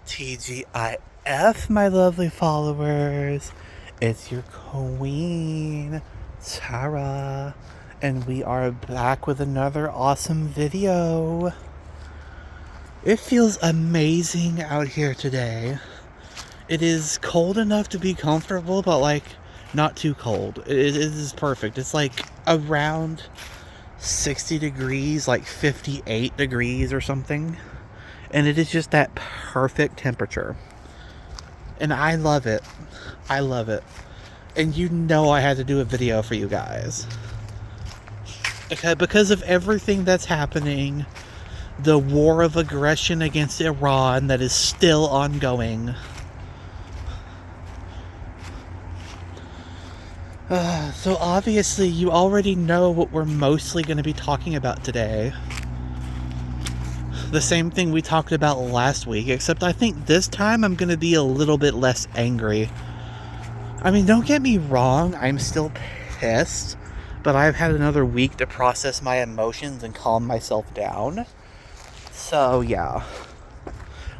TGIF, my lovely followers. It's your queen, Tara, and we are back with another awesome video. It feels amazing out here today. It is cold enough to be comfortable, but like not too cold. It is perfect. It's like around 60 degrees, like 58 degrees or something. And it is just that perfect temperature. And I love it. I love it. And you know I had to do a video for you guys. Because of everything that's happening, the war of aggression against Iran that is still ongoing. So obviously you already know what we're mostly going to be talking about today. The same thing we talked about last week, except I think this time I'm going to be a little bit less angry. I mean, don't get me wrong, I'm still pissed, but I've had another week to process my emotions and calm myself down. So, yeah.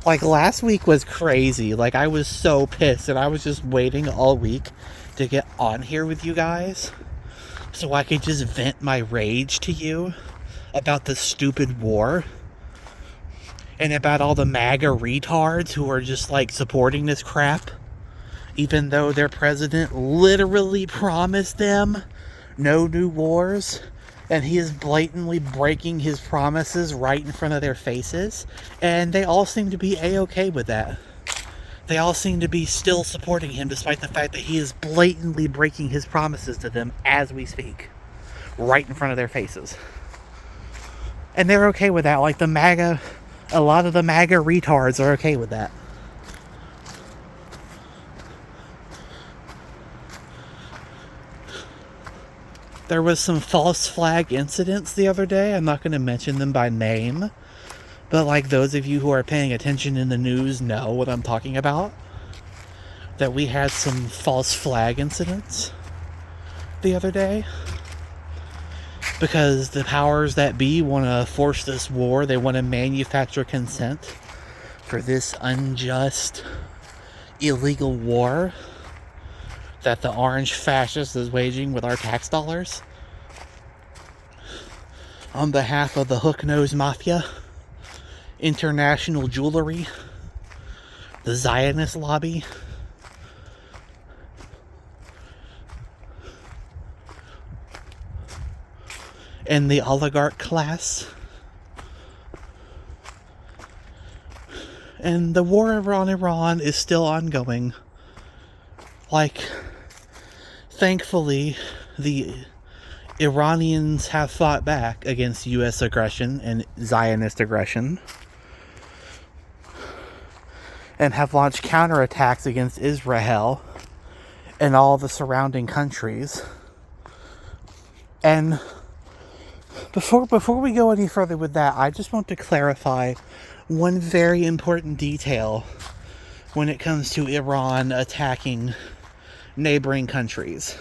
Like, last week was crazy. Like, I was so pissed, and I was just waiting all week to get on here with you guys so I could just vent my rage to you about the stupid war. And about all the MAGA retards who are just like supporting this crap. Even though their president literally promised them no new wars. And he is blatantly breaking his promises right in front of their faces. And they all seem to be a-okay with that. They all seem to be still supporting him despite the fact that he is blatantly breaking his promises to them as we speak. Right in front of their faces. And they're okay with that. Like a lot of the MAGA retards are okay with that. There was some false flag incidents the other day. I'm not going to mention them by name. But like those of you who are paying attention in the news know what I'm talking about. That we had some false flag incidents the other day. Because the powers that be want to force this war. They want to manufacture consent for this unjust, illegal war that the orange fascist is waging with our tax dollars on behalf of the hook-nosed mafia, international jewelry, the Zionist lobby, and the oligarch class. And the war on Iran is still ongoing. Like, thankfully, the Iranians have fought back against U.S. aggression and Zionist aggression. And have launched counterattacks against Israel and all the surrounding countries. And before we go any further with that, I just want to clarify one very important detail when it comes to Iran attacking neighboring countries.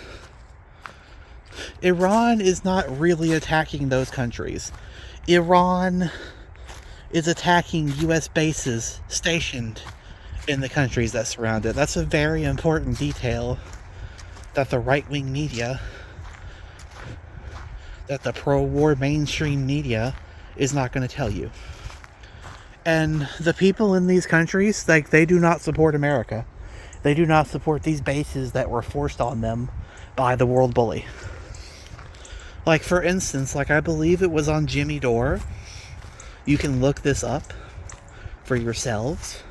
Iran is not really attacking those countries. Iran is attacking U.S. bases stationed in the countries that surround it. That's a very important detail that the right-wing media, that the pro-war mainstream media is not going to tell you. And the people in these countries, like, they do not support America. They do not support these bases that were forced on them by the world bully. Like, for instance, like, I believe it was on Jimmy Dore. You can look this up for yourselves.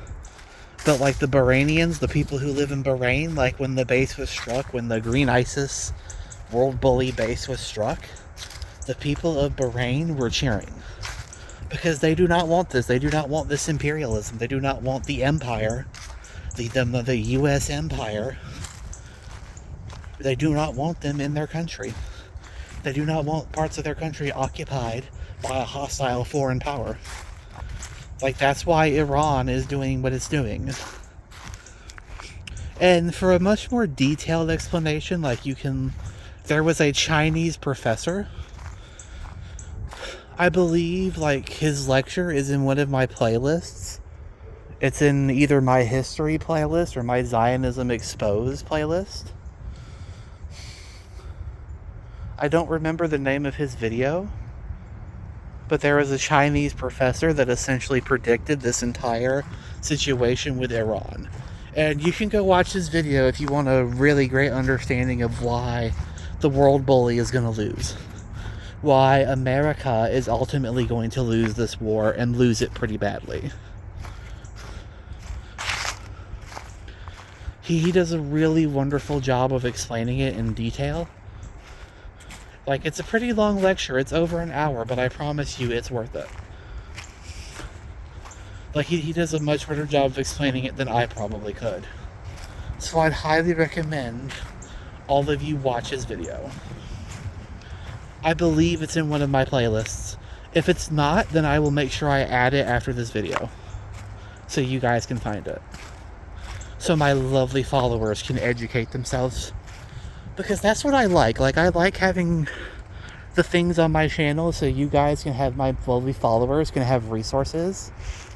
But, like, the Bahrainians, the people who live in Bahrain, like, when the base was struck, when the Green ISIS world bully base was struck, the people of Bahrain were cheering. Because they do not want this. They do not want this imperialism. They do not want the empire, the U.S. empire. They do not want them in their country. They do not want parts of their country occupied by a hostile foreign power. Like, that's why Iran is doing what it's doing. And for a much more detailed explanation, like, there was a Chinese professor. I believe, like, his lecture is in one of my playlists. It's in either my history playlist or my Zionism Exposed playlist. I don't remember the name of his video, but there was a Chinese professor that essentially predicted this entire situation with Iran. And you can go watch this video if you want a really great understanding of why the world bully is going to lose. Why America is ultimately going to lose this war and lose it pretty badly. He does a really wonderful job of explaining it in detail. Like, it's a pretty long lecture. It's over an hour, but I promise you it's worth it. Like, he does a much better job of explaining it than I probably could. So I'd highly recommend all of you watch his video. I believe it's in one of my playlists. If it's not, then I will make sure I add it after this video, so you guys can find it. So my lovely followers can educate themselves. Because that's what I like. Like, I like having the things on my channel so you guys can have, my lovely followers can have resources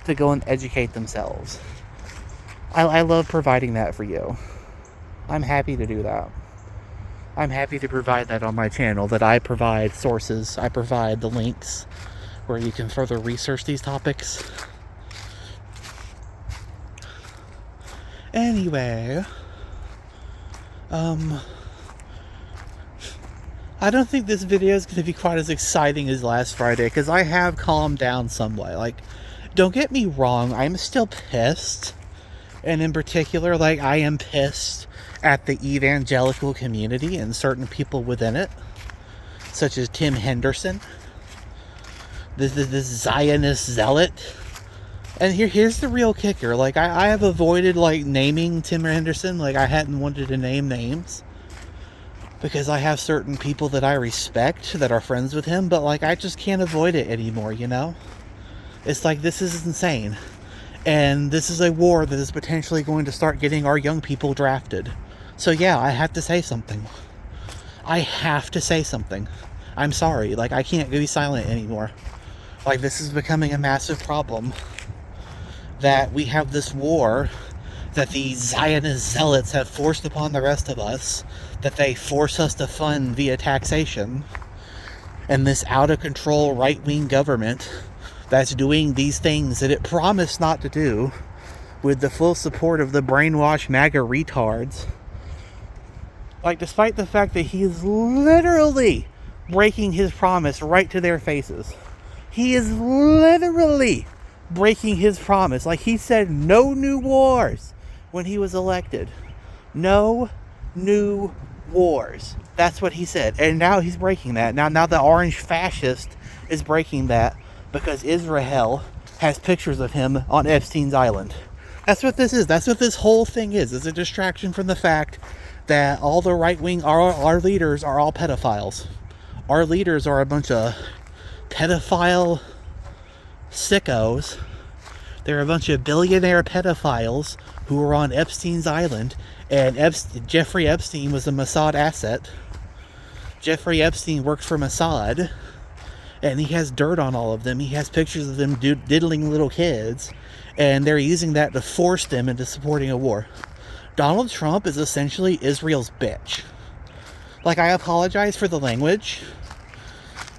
to go and educate themselves. I love providing that for you. I'm happy to do that. I'm happy to provide that on my channel, that I provide sources, I provide the links where you can further research these topics. Anyway, I don't think this video is going to be quite as exciting as last Friday, because I have calmed down somewhat. Like, don't get me wrong, I'm still pissed. And in particular, like, I am pissed at the evangelical community and certain people within it, such as Tim Henderson, this Zionist zealot. And here's the real kicker. Like, I have avoided, like, naming Tim Henderson. Like, I hadn't wanted to name names, because I have certain people that I respect that are friends with him, but, like, I just can't avoid it anymore, you know? It's like, this is insane. And this is a war that is potentially going to start getting our young people drafted. So yeah, I have to say something. I have to say something. I'm sorry. Like, I can't be silent anymore. Like, this is becoming a massive problem. That we have this war that the Zionist zealots have forced upon the rest of us, that they force us to fund via taxation, and this out-of-control right-wing government that's doing these things that it promised not to do, with the full support of the brainwashed MAGA retards. Like, despite the fact that he is literally breaking his promise right to their faces. He is literally breaking his promise. Like, he said no new wars when he was elected. No new wars. That's what he said. And now he's breaking that. Now the orange fascist is breaking that, because Israel has pictures of him on Epstein's Island. That's what this is. That's what this whole thing is. It's a distraction from the fact that all the right-wing, our leaders are all pedophiles. Our leaders are a bunch of pedophile sickos. They're a bunch of billionaire pedophiles who were on Epstein's Island. And Jeffrey Epstein was a Mossad asset. Jeffrey Epstein worked for Mossad. And he has dirt on all of them. He has pictures of them diddling little kids. And they're using that to force them into supporting a war. Donald Trump is essentially Israel's bitch. Like, I apologize for the language,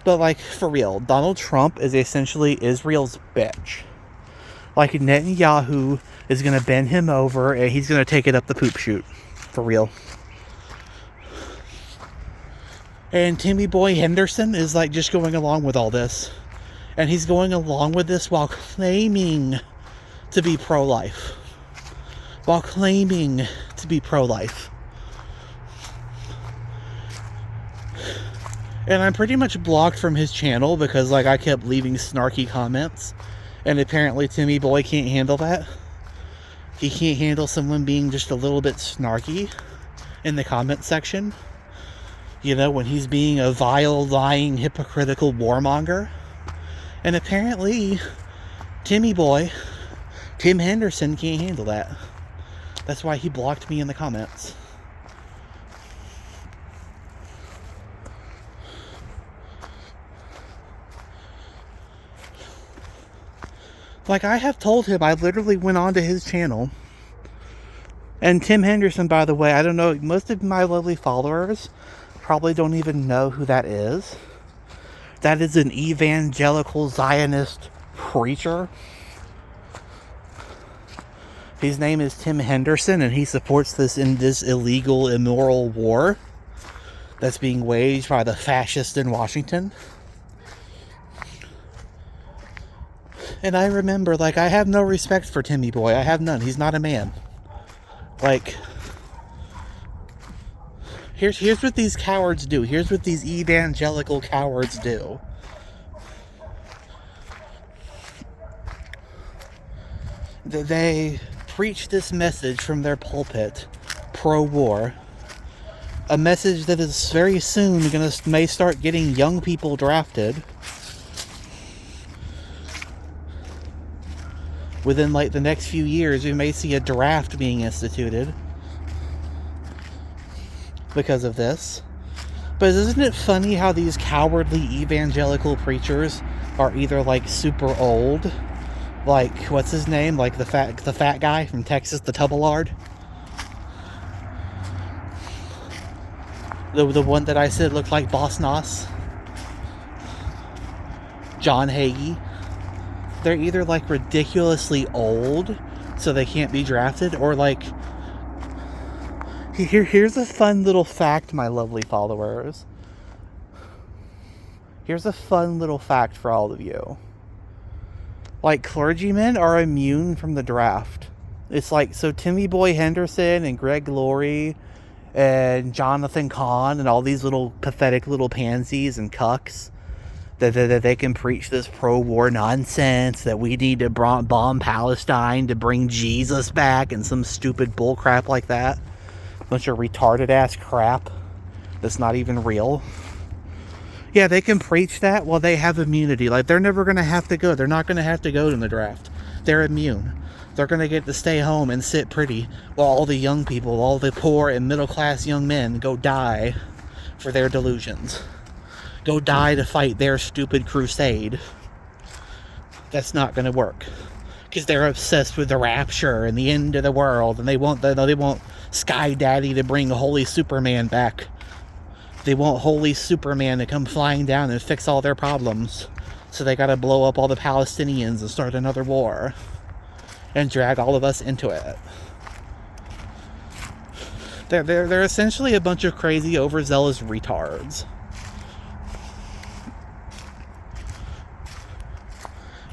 but, like, for real, Donald Trump is essentially Israel's bitch. Like, Netanyahu is going to bend him over, and he's going to take it up the poop chute. For real. And Timmy Boy Henderson is, like, just going along with all this. And he's going along with this while claiming to be pro-life. While claiming to be pro-life. And I'm pretty much blocked from his channel because, like, I kept leaving snarky comments. And apparently Timmy Boy can't handle that. He can't handle someone being just a little bit snarky in the comment section. You know, when he's being a vile, lying, hypocritical warmonger. And apparently, Timmy Boy, Tim Henderson, can't handle that. That's why he blocked me in the comments. Like, I have told him, I literally went onto his channel. And Tim Henderson, by the way, I don't know, most of my lovely followers probably don't even know who that is. That is an evangelical Zionist preacher. His name is Tim Henderson, and he supports this illegal, immoral war that's being waged by the fascists in Washington. And I remember, like, I have no respect for Timmy Boy. I have none. He's not a man. Like, here's what these cowards do. Here's what these evangelical cowards do. They preach this message from their pulpit, pro-war. A message that is very soon may start getting young people drafted. Within like the next few years, we may see a draft being instituted because of this. But isn't it funny how these cowardly evangelical preachers are either like super old, like what's his name, like the fat guy from Texas, the Tubalard, the one that I said looked like Boss Noss, John Hagee. They're either like ridiculously old so they can't be drafted, or like, here's a fun little fact, my lovely followers. Here's a fun little fact for all of you. Like, clergymen are immune from the draft. It's like, so Timmy Boy Henderson and Greg Laurie and Jonathan Cahn and all these little pathetic little pansies and cucks that they can preach this pro-war nonsense, that we need to bomb Palestine to bring Jesus back and some stupid bullcrap like that. Bunch of retarded ass crap that's not even real. Yeah, they can preach that while they have immunity. Like, they're never going to have to go. They're not going to have to go to the draft. They're immune. They're going to get to stay home and sit pretty while all the young people, all the poor and middle-class young men go die for their delusions. Go die to fight their stupid crusade. That's not going to work. Because they're obsessed with the rapture and the end of the world. And they want Sky Daddy to bring Holy Superman back. They want Holy Superman to come flying down and fix all their problems. So they gotta blow up all the Palestinians and start another war. And drag all of us into it. They're essentially a bunch of crazy, overzealous retards.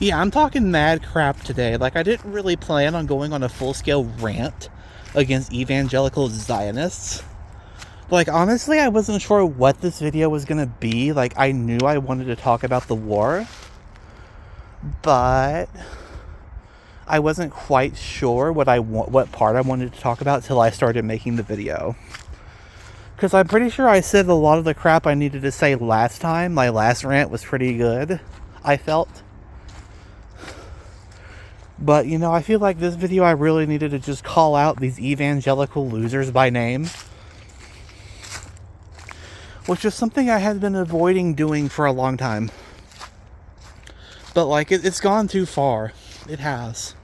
Yeah, I'm talking mad crap today. Like, I didn't really plan on going on a full-scale rant against evangelical Zionists. Like, honestly, I wasn't sure what this video was gonna be. Like, I knew I wanted to talk about the war, but I wasn't quite sure what part I wanted to talk about till I started making the video. Because I'm pretty sure I said a lot of the crap I needed to say last time. My last rant was pretty good, I felt. But, you know, I feel like this video I really needed to just call out these evangelical losers by name. Which is something I had been avoiding doing for a long time. But, like, it's gone too far. It has.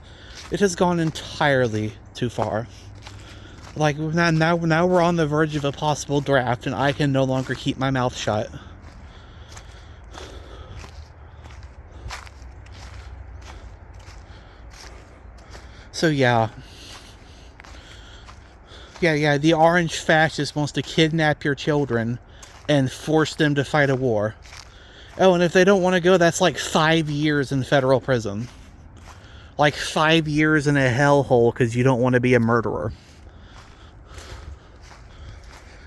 It has gone entirely too far. Like, now we're on the verge of a possible draft, and I can no longer keep my mouth shut. So, yeah. Yeah, the orange fascist wants to kidnap your children and force them to fight a war. Oh, and if they don't want to go, that's like 5 years in federal prison. Like 5 years in a hellhole because you don't want to be a murderer.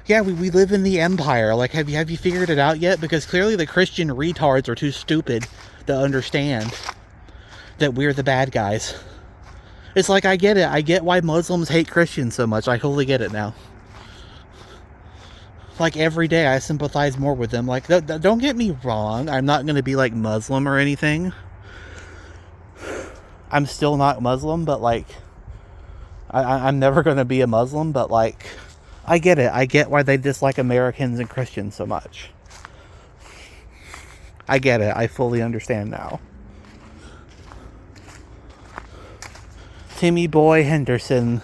Yeah, we live in the empire. Like, have you figured it out yet? Because clearly the Christian retards are too stupid to understand that we're the bad guys. It's like, I get it. I get why Muslims hate Christians so much. I totally get it now. Like, every day I sympathize more with them. Like, don't get me wrong. I'm not going to be, like, Muslim or anything. I'm still not Muslim, but, like, I'm never going to be a Muslim, but, like, I get it. I get why they dislike Americans and Christians so much. I get it. I fully understand now. Timmy Boy Henderson.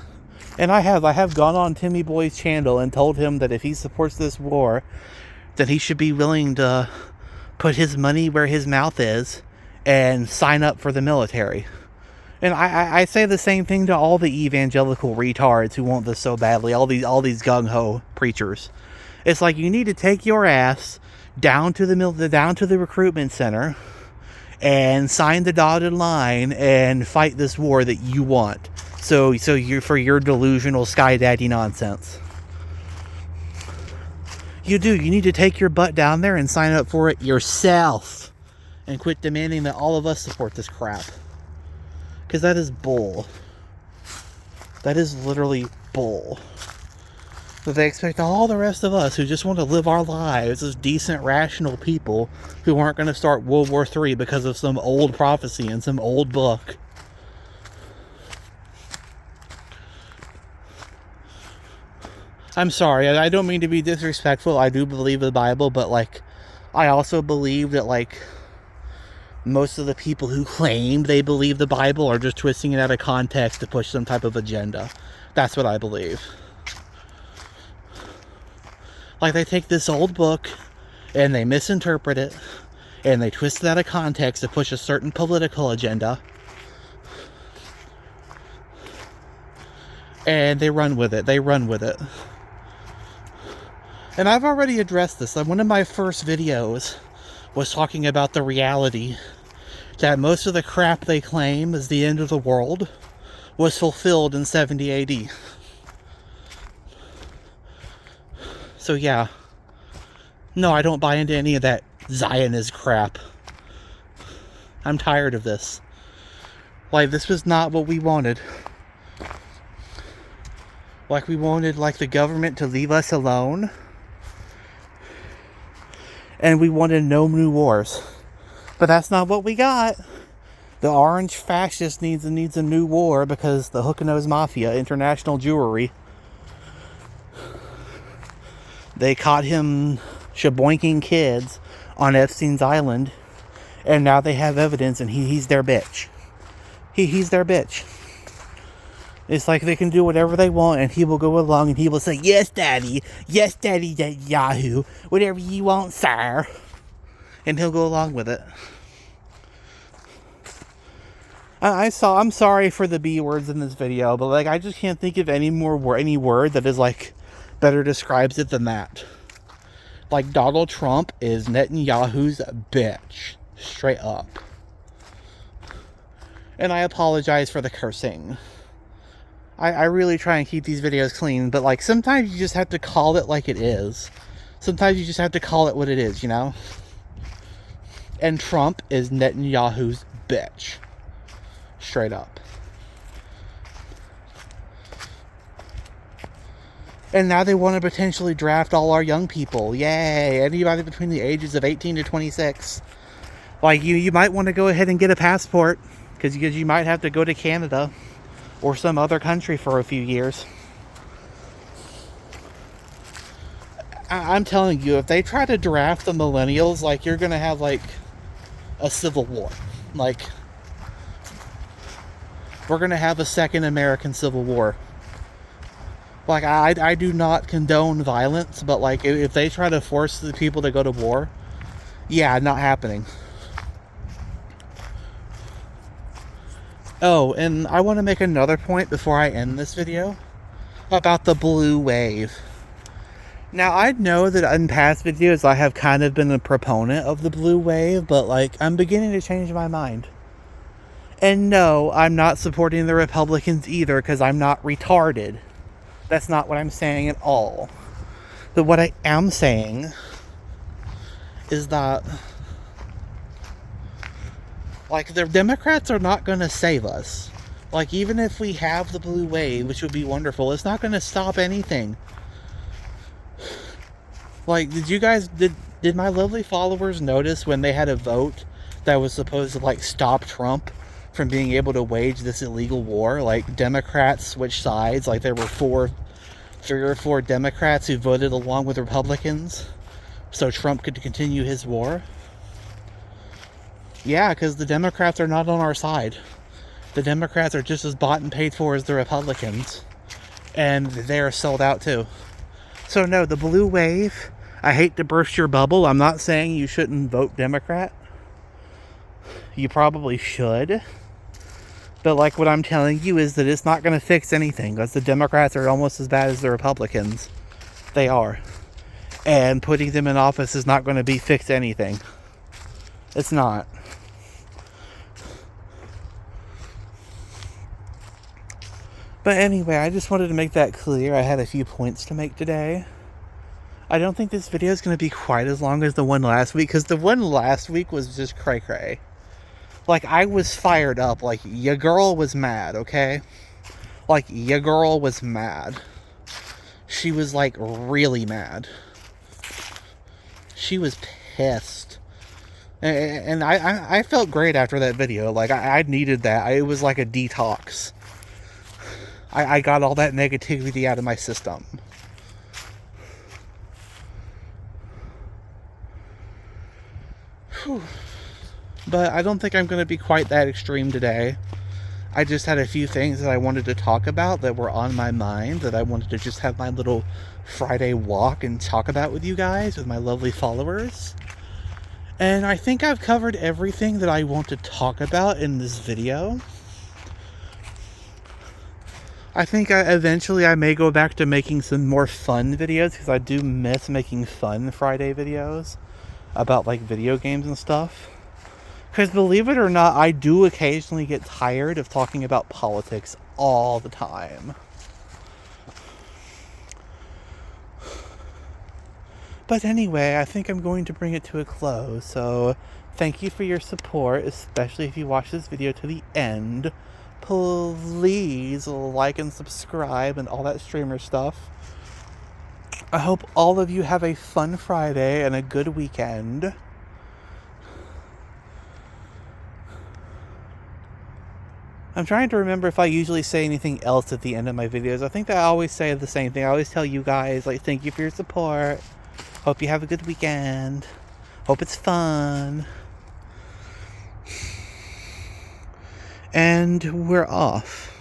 And I have gone on Timmy Boy's channel and told him that if he supports this war, that he should be willing to put his money where his mouth is and sign up for the military. And I say the same thing to all the evangelical retards who want this so badly, all these gung-ho preachers. It's like, you need to take your ass down to the recruitment center and sign the dotted line and fight this war that you want. So you're for your delusional sky daddy nonsense. You need to take your butt down there and sign up for it yourself and quit demanding that all of us support this crap. Because that is bull. That is literally bull. That they expect all the rest of us who just want to live our lives as decent, rational people who aren't going to start World War III because of some old prophecy in some old book. I'm sorry, I don't mean to be disrespectful. I do believe the Bible, but, like, I also believe that, like, most of the people who claim they believe the Bible are just twisting it out of context to push some type of agenda. That's what I believe. Like, they take this old book and they misinterpret it and they twist it out of context to push a certain political agenda. And they run with it. And I've already addressed this. One of my first videos was talking about the reality that most of the crap they claim is the end of the world was fulfilled in 70 AD. So yeah. No, I don't buy into any of that Zionist crap. I'm tired of this. Like, this was not what we wanted. Like, we wanted, like, the government to leave us alone. And we wanted no new wars. But that's not what we got. The orange fascist needs a new war because the Hook-and-Nose Mafia, international jewelry, they caught him shaboinking kids on Epstein's Island, and now they have evidence, and he's their bitch. He's their bitch. It's like they can do whatever they want, and he will go along and he will say, yes, daddy, Yahoo, whatever you want, sir. And he'll go along with it. I'm sorry for the B words in this video, but, like, I just can't think of any word that is, like, better describes it than that. Like, Donald Trump is Netanyahu's bitch. Straight up. And I apologize for the cursing. I really try and keep these videos clean, but, like, sometimes you just have to call it like it is. Sometimes you just have to call it what it is, you know? And Trump is Netanyahu's bitch. Straight up. And now they want to potentially draft all our young people. Yay! Anybody between the ages of 18 to 26. Like, you might want to go ahead and get a passport, because you might have to go to Canada or some other country for a few years. I'm telling you, if they try to draft the millennials, like, you're going to have, like, a civil war. Like, we're going to have a second American Civil War. Like, I do not condone violence, but, like, if they try to force the people to go to war, yeah, not happening. Oh, and I want to make another point before I end this video about the blue wave. Now, I know that in past videos I have kind of been a proponent of the blue wave, but, like, I'm beginning to change my mind. And no, I'm not supporting the Republicans either, because I'm not retarded. That's not what I'm saying at all. But what I am saying is that, like, the Democrats are not going to save us. Like, even if we have the blue wave, which would be wonderful, it's not going to stop anything. Like, did my lovely followers notice when they had a vote that was supposed to, like, stop Trump from being able to wage this illegal war? Like, Democrats switched sides. Like, there were 3 or 4 Democrats who voted along with Republicans so Trump could continue his war. Yeah, because the Democrats are not on our side. The Democrats are just as bought and paid for as the Republicans. And they're sold out too. So no, the blue wave, I hate to burst your bubble. I'm not saying you shouldn't vote Democrat. You probably should. But like what I'm telling you is that it's not going to fix anything, because the Democrats are almost as bad as the Republicans. They are. And putting them in office is not going to fix anything. It's not. But anyway, I just wanted to make that clear. I had a few points to make today. I don't think this video is going to be quite as long as the one last week, because the one last week was just cray-cray. Like, I was fired up. Like, your girl was mad, okay? Like, your girl was mad. She was, like, really mad. She was pissed. And I felt great after that video. Like, I needed that. It was like a detox. I got all that negativity out of my system. Whew. But I don't think I'm going to be quite that extreme today. I just had a few things that I wanted to talk about that were on my mind, that I wanted to just have my little Friday walk and talk about with you guys, with my lovely followers. And I think I've covered everything that I want to talk about in this video. I think eventually I may go back to making some more fun videos, because I do miss making fun Friday videos about like video games and stuff. Because believe it or not, I do occasionally get tired of talking about politics all the time. But anyway, I think I'm going to bring it to a close. So thank you for your support, especially if you watch this video to the end. Please like and subscribe and all that streamer stuff. I hope all of you have a fun Friday and a good weekend. I'm trying to remember if I usually say anything else at the end of my videos. I think that I always say the same thing. I always tell you guys, like, thank you for your support. Hope you have a good weekend. Hope it's fun. And we're off.